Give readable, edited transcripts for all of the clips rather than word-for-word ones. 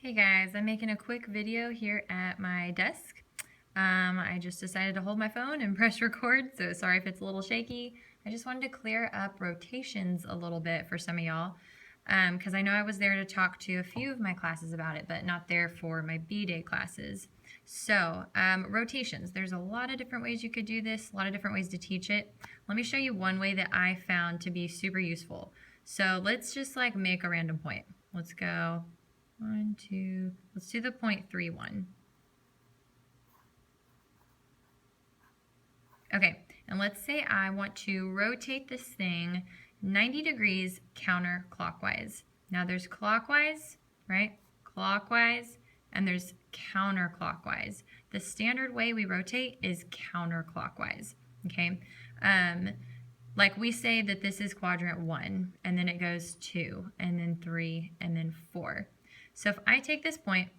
Hey guys, I'm making a quick video here at my desk. I just decided to hold my phone and press record, so sorry if it's a little shaky. I just wanted to clear up rotations a little bit for some of y'all, because I know I was there to talk to a few of my classes about it, but not there for my B-Day classes. So, rotations. There's a lot of different ways you could do this, a lot of different ways to teach it. Let me show you one way that I found to be super useful. So let's just like make a random point. Let's go 1, 2, let's do the 0.31. Okay, and let's say I want to rotate this thing 90 degrees counterclockwise. Now there's clockwise, right? Clockwise, and there's counterclockwise. The standard way we rotate is counterclockwise, okay? Like we say that this is quadrant 1, and then it goes 2, and then 3, and then 4. So if I take this point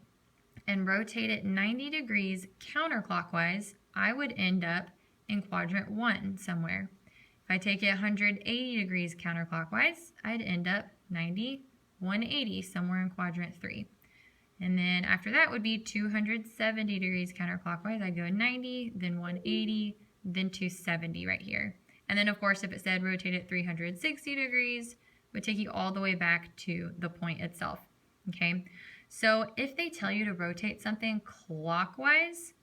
and rotate it 90 degrees counterclockwise, I would end up in quadrant 1 somewhere. If I take it 180 degrees counterclockwise, I'd end up 90, 180 somewhere in quadrant 3. And then after that would be 270 degrees counterclockwise. I'd go 90, then 180, then 270 right here. And then of course if it said rotate it 360 degrees, it would take you all the way back to the point itself. Okay, so if they tell you to rotate something clockwise,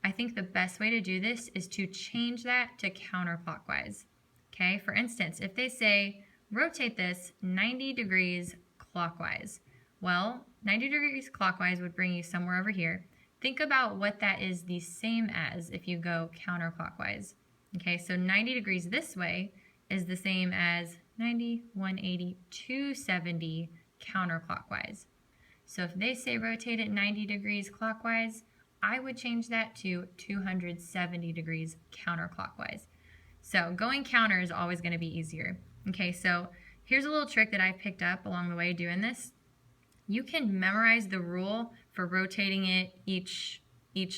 I think the best way to do this is to change that to counterclockwise. Okay, for instance, if they say rotate this 90 degrees clockwise, well, 90 degrees clockwise would bring you somewhere over here. Think about what that is the same as if you go counterclockwise. Okay, so 90 degrees this way is the same as 90, 180, 270 counterclockwise. So if they say rotate it 90 degrees clockwise, I would change that to 270 degrees counterclockwise. So going counter is always going to be easier. Okay, so here's a little trick that I picked up along the way doing this. You can memorize the rule for rotating it each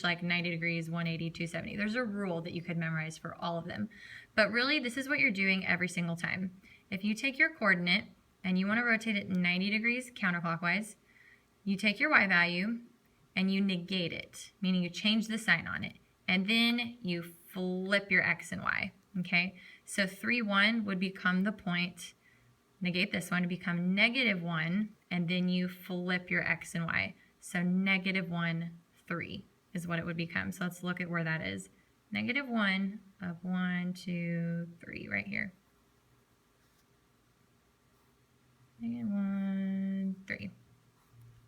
like 90 degrees, 180, 270. There's a rule that you could memorize for all of them. But really, this is what you're doing every single time. If you take your coordinate and you want to rotate it 90 degrees counterclockwise, you take your y value and you negate it, meaning you change the sign on it, and then you flip your x and y, okay? So 3, 1 would become the point, negate this one to become -1, and then you flip your x and y. So -1, 3 is what it would become. So let's look at where that is. -1 of 1, 2, 3 right here. -1, 3.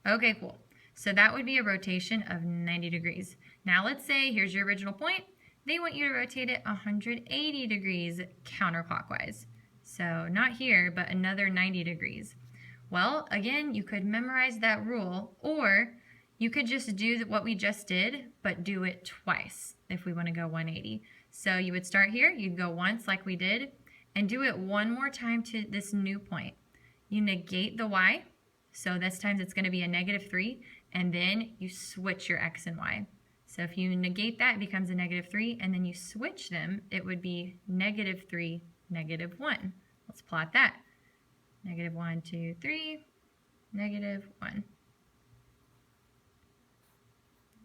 Okay, cool. So that would be a rotation of 90 degrees. Now let's say, here's your original point. They want you to rotate it 180 degrees counterclockwise. So not here, but another 90 degrees. Well, again, you could memorize that rule, or you could just do what we just did, but do it twice if we want to go 180. So you would start here, you'd go once like we did, and do it one more time to this new point. You negate the y. So this time it's going to be a -3, and then you switch your x and y. So if you negate that, it becomes a -3, and then you switch them, it would be -3, -1. Let's plot that. -1, 2, 3, -1.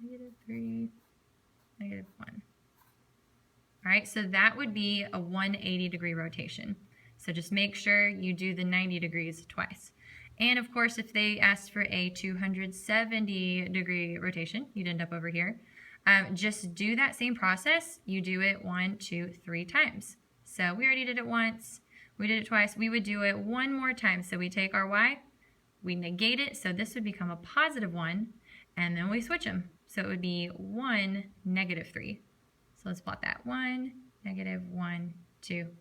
-3, -1. All right, so that would be a 180 degree rotation. So just make sure you do the 90 degrees twice. And of course, if they asked for a 270 degree rotation, you'd end up over here. Just do that same process. You do it 1, 2, 3 times. So we already did it once. We did it twice. We would do it one more time. So we take our y, we negate it. So this would become a +1, and then we switch them. So it would be 1, -3. So let's plot that. 1, -1, 2,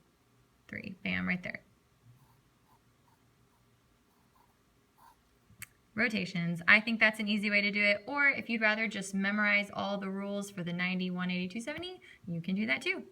3. Bam, right there. Rotations. I think that's an easy way to do it, or if you'd rather just memorize all the rules for the 90, 180, 270, you can do that too.